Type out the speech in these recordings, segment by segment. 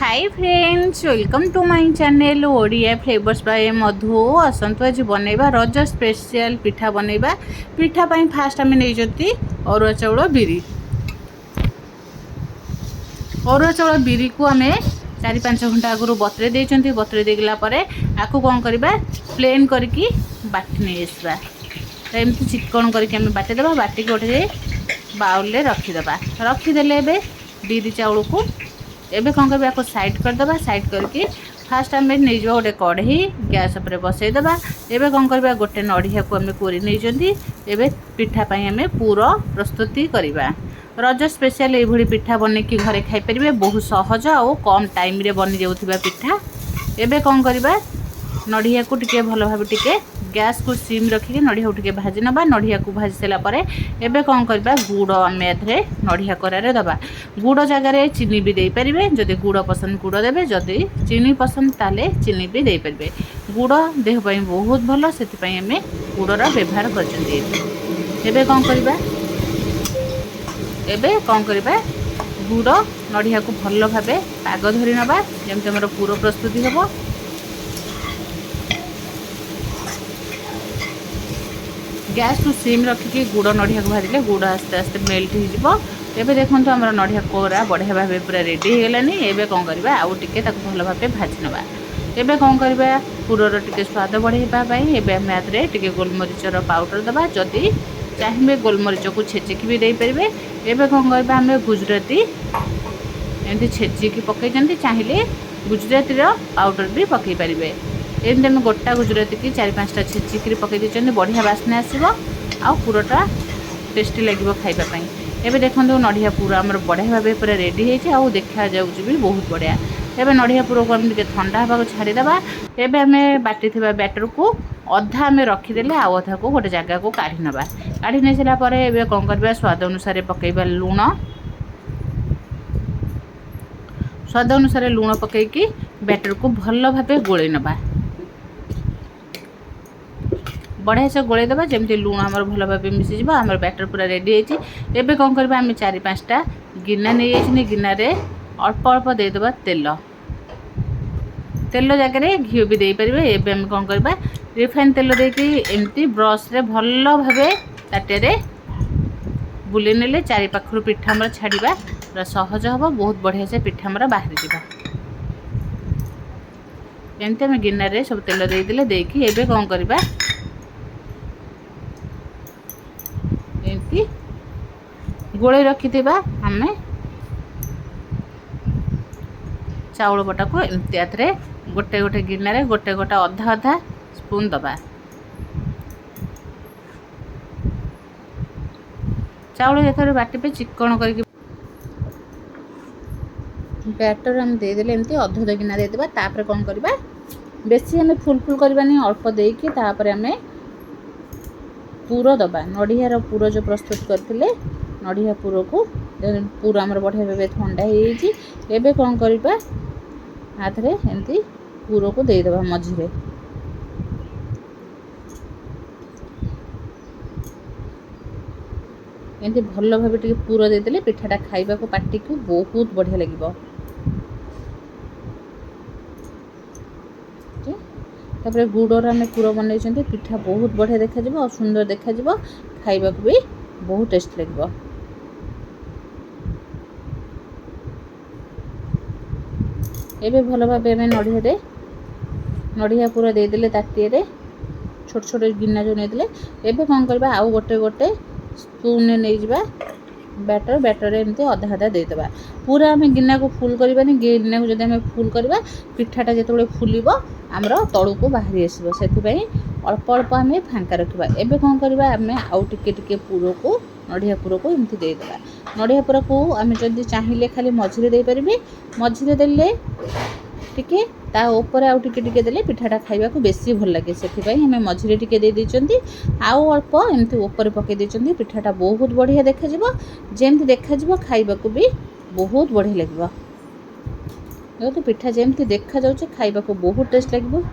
Hi friends, welcome to my channel Odia flavours by Madhu. आसतु आज बनैबा रज स्पेशल पिठा बनैबा। पिठा पाई फास्ट आम नहीं अरुआ चाउल बिरी। अरुआ चाउल बिरी को आम 4-5 घंटा आगु बतरे देइछंती। बतरे देगला परे आकु कोन करबा प्लेन करके बाटी नै आसबा। एमती चिकन करके आम बाटी देबा। बाटी गोटे बाउल रे रखी देबा। रखी देले बे बिरी चाउल को एबे कौन करबा को साइड कर देबा। साइड करके फास्ट आम नहीं जावा गोटे कढ़ई गैस पर बसई देबा। एबे कौन करबा गोटे नड़िया को आम कोरी नहीं जंती। एबे पिठा पाई आम पूरा प्रस्तुति करबा। रज स्पेशल ये भली पिठा बने की घरे खाई परिबे। बहुत सहज और कम टाइम रे बनी जाउथिबा पिठा। एबे कौन करबा नड़िया को टिके भल भाव टिके गैस को सिम रखिके नड़िया को टिके भाजी नबा। नड़िया को भाजी सारा परे एबे कौन करबा गुड़ आम एथरे नड़िया करारे दबा। गुड़ जगार चीनी भी दे पारिबे। जदि गुड़ पसंद गुड़ देबे, जदि चीनी पसंद ताले चीनी भी दे पारिबे। गुड़ देह पई बहुत भल, सेति पई आमे गुड़र व्यवहार करछन्ती। एबे कौन करबा एबे कौन करबा गुड़ नड़िया को भल भाबे पाग धरि नबा। जेमते हमर पूरा प्रस्तुति हबो। गैस को सिम रखिके गुड़ नड़िया को भाजिले गुड़ आस्ते आस्ते मेल्ट हो। एबे देखंतु हमर नड़िया कोरा बढ़िया भाबे पूरा रेडी हो गलानी। एबे कोन करबा आउ टिके ताको भल भाबे भाजी नबा। एबे कोन करबा पुरर टिके स्वाद बढ़ेबा पई एबे हम आतरे टिके गोलमरिचर पाउडर दबा। जदि चाहिबे गोलमरिच को छेचिकी भी दे परिबे। एबे कोन करबा हम गुजराती एंती छेचिकी पकई जंती। चाहिए गुजराती रो पाउडर भी पकई परिबे। एमती आम गोटा गुजराती की 4-5टा छेचिकी पकई देछन। बढ़िया बास्ना आसीबो आ पूराटा टेस्टी लगिबो खाइबा पई। एबे देखंतु नड़िया पूरा हमर बढ़िया भाबे पूरा रेडी हेछि आ देखा जाउछि भी बहुत बढ़िया। एबे नड़िया पूरा को हम टिके ठंडा हबा को छाड़ी देबा। एबे हमें बाटी थिबा बैटर को अधा हमें रखी देले आ अधा को गोटे जगह को काढी नबा। काढी नै सिला परे एबे कोन करबा स्वाद अनुसार पकईबा लूण। स्वाद अनुसार लूण पकई की बैटर को भल भाबे गोळै नबा। बढ़िया से गोले देबा जेमती लूण हमर भल भाबे मिसी जिवो। हमर बैटर पूरा रेडी हेछि। एबे कोन करबा हम 4-5टा गिन्ना नै एछि। गिन्ना रे अल्प अल्प दे देबा तेल। तेल जगह रे घी भी दे परिबे। एबे हम कोन करबा रिफाइन तेल दे की एमती ब्रश रे भल भाबे ताटे रे बुले नेले चारि पाखरु पिठा हमर छाड़ीबा। पूरा सहज हबो। बहुत बढ़िया से पिठा हमर बाहरी जिवो। एमती हम गिन्ना रे सब तेल दे देले देकी एबे कोन करबा गोले रखी आमे चाउल बटा को एमती आतरे गोटे गोटे गिन्ना गोटे गोटे अधा अधा स्पून दबा। चाउल जेथरे बाटी पे चिकन करके बैटर हम दे देले एमती अधा अधा गिन्ना दे देबा। तापर कोन करबा बेसी हमें फुल फुल करबानी अल्प देकी तापर हमें पूरा दबा। नड़िया रो पूरा जो प्रस्तुत करथिले नड़िया पूरा को पूरा हमर बढ़िया भाबे ठंडा हेछि। एबे कोन करबा हाथ रे एमती पूरा को दे देबा मझी रे। एमती भल भाबे टिके पूरा दे देले पिठाटा खाइबा को पाटी को बहुत बढ़िया लागिबो। तापर गुड़र आम पूरा बनई पिठा बहुत बढ़िया देखा जिवो और सुंदर देखा जिवो। खाइबा को भी बहुत टेस्ट लगिबो। एबे भल भाबे हमें नड़िया पूरा दे देले ताटिए रे छोट छोट गिन्ना जो नै देले। एबे कोन करबा आउ गोटे गोटे स्पून नै जिबा बैटर। बैटर एमती अधा अधा दे देबा। पूरा हमें गिन्ना को फुल करबानी। गिन्ना को जदि हमें फुल करबा पिठाटा जेतबेले फुलिबो हमरो तळु को बाहरी आसीबो। सेति पई अल्प अल्प हमें फांका रखिबा। एबे कोन करबा हमें आउ टिके टिके पूरा को नड़िया पूरा को एमती दे देबा। नड़िया पूरा को हमें जदि चाहिए खाली मझिरे दे परिबे। मझिरे देले टिके ता ऊपर आउ टिके टिके देले पिठाटा खाइबा को बेसी भल लागे। सेति पई हमें मझिरे टिके दे देचंती। आउ अल्प एमती ऊपर पके देचंती। पिठाटा बहुत बढ़िया देखा जिवो। जेमती देखा जिवो खाइबा को भी बहुत बढ़िया लागिबो। तो पिठा जेमती देखा जाउचे खाइबा को बहुत टेस्ट लागिबो।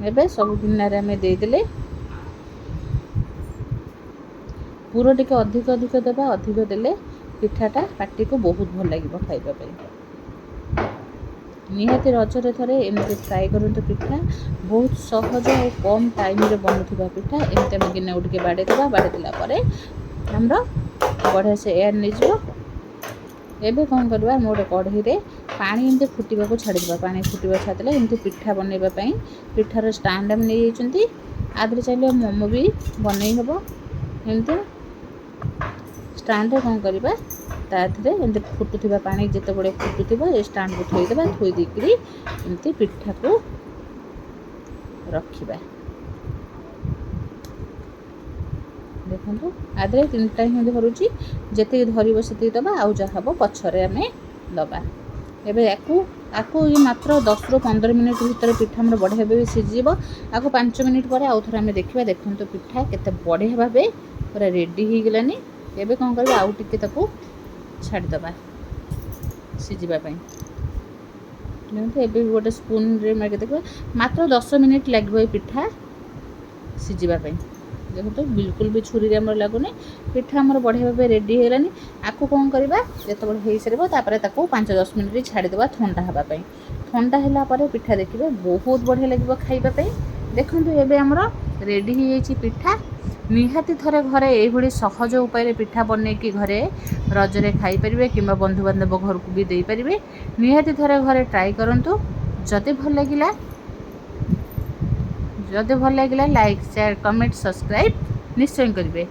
एबे सब गिन्ना रे हमें दे देले पूरा टिके अधिक अधिक देबा। अधिक देले ପିଠାଟା ପାଟିକୁ ବହୁତ ଭଲ ଲାଗିବ ଖାଇବା ପାଇଁ। ନିହାତି ରଜରେ ଥରେ ଏମିତି ଟ୍ରାଏ କରନ୍ତୁ ପିଠା। ବହୁତ ସହଜ ଆଉ କମ୍ ଟାଇମ୍ରେ ବନୁଥିବା ପିଠା। ଏମିତି ଆମେ ଗିନାକୁ ଟିକେ ବାଡ଼େଇଦେବା। ବାଡ଼େଇ ଦେଲା ପରେ ଆମର ବଢ଼ିଆ ସେ ଏୟାର ନେଇଯିବ। ଏବେ କ'ଣ କରିବା, ଆମେ ଗୋଟେ କଢ଼େଇରେ ପାଣି ଏମିତି ଫୁଟିବାକୁ ଛାଡ଼ିଦେବା। ପାଣି ଫୁଟିବାକୁ ଛାଡ଼ିଦେଲେ ଏମିତି ପିଠା ବନେଇବା ପାଇଁ ପିଠାର ଷ୍ଟାଣ୍ଡ ଆମେ ନେଇଯାଇଛନ୍ତି। ଆଦେହରେ ଚାହିଁଲେ ମୋମୋ ବି ବନେଇ ହେବ। ଏମିତି ଷ୍ଟାଣ୍ଡରେ କ'ଣ କରିବା, ତା ଦେହରେ ଏମିତି ଫୁଟୁଥିବା ପାଣି ଯେତେବେଳେ ଫୁଟୁଥିବ ଏ ଷ୍ଟାଣ୍ଡକୁ ଥୋଇଦେବା। ଥୋଇ ଦେଇକରି ଏମିତି ପିଠାକୁ ରଖିବା। ଦେଖନ୍ତୁ ଆଦେହରେ 3ଟା ହିଁ ଧରୁଛି। ଯେତିକି ଧରିବ ସେତିକି ଦେବା, ଆଉ ଯାହା ହେବ ପଛରେ ଆମେ ଦେବା। ଏବେ ଆକୁ ମାତ୍ର 10ରୁ 15 ମିନିଟ୍ ଭିତରେ ପିଠା ଆମର ବଢ଼ିଆ ଭାବେ ସିଝିଯିବ। ଆକୁ 5 ମିନିଟ୍ ପରେ ଆଉ ଥରେ ଆମେ ଦେଖିବା। ଦେଖନ୍ତୁ ପିଠା କେତେ ବଢ଼ିଆ ଭାବେ ପୁରା ରେଡ଼ି ହେଇଗଲାନି। ଏବେ କ'ଣ କରିବା, ଆଉ ଟିକେ ତାକୁ ଛାଡ଼ିଦେବା ସିଝିବା ପାଇଁ। ଦେଖନ୍ତୁ ଏବେ ଗୋଟେ ସ୍ପୁନରେ ମାରିକି ଦେଖିବା, ମାତ୍ର 10 ମିନିଟ୍ ଲାଗିବ ଏ ପିଠା ସିଝିବା ପାଇଁ। ଦେଖନ୍ତୁ ବିଲକୁଲ ବି ଛୁରୀରେ ଆମର ଲାଗୁନି। ପିଠା ଆମର ବଢ଼ିଆ ଭାବେ ରେଡ଼ି ହେଇଗଲାନି। ଆକୁ କ'ଣ କରିବା, ଯେତେବେଳେ ହେଇସାରିବ ତାପରେ ତାକୁ 5-10 ମିନିଟ୍ ଛାଡ଼ିଦେବା ଥଣ୍ଡା ହେବା ପାଇଁ। ଥଣ୍ଡା ହେଲା ପରେ ପିଠା ଦେଖିବେ ବହୁତ ବଢ଼ିଆ ଲାଗିବ ଖାଇବା ପାଇଁ। ଦେଖନ୍ତୁ ଏବେ ଆମର ରେଡ଼ି ହେଇଯାଇଛି ପିଠା। ନିହାତି ଥରେ ଘରେ ଏଇଭଳି ସହଜ ଉପାୟରେ ପିଠା ବନେଇକି ଘରେ ରଜରେ ଖାଇପାରିବେ କିମ୍ବା ବନ୍ଧୁବାନ୍ଧବ ଘରକୁ ବି ଦେଇପାରିବେ। ନିହାତି ଥରେ ଘରେ ଟ୍ରାଏ କରନ୍ତୁ। ଯଦି ଭଲ ଲାଗିଲା ଲାଇକ୍, ସେୟାର, କମେଣ୍ଟ, ସବସ୍କ୍ରାଇବ୍ ନିଶ୍ଚୟ କରିବେ।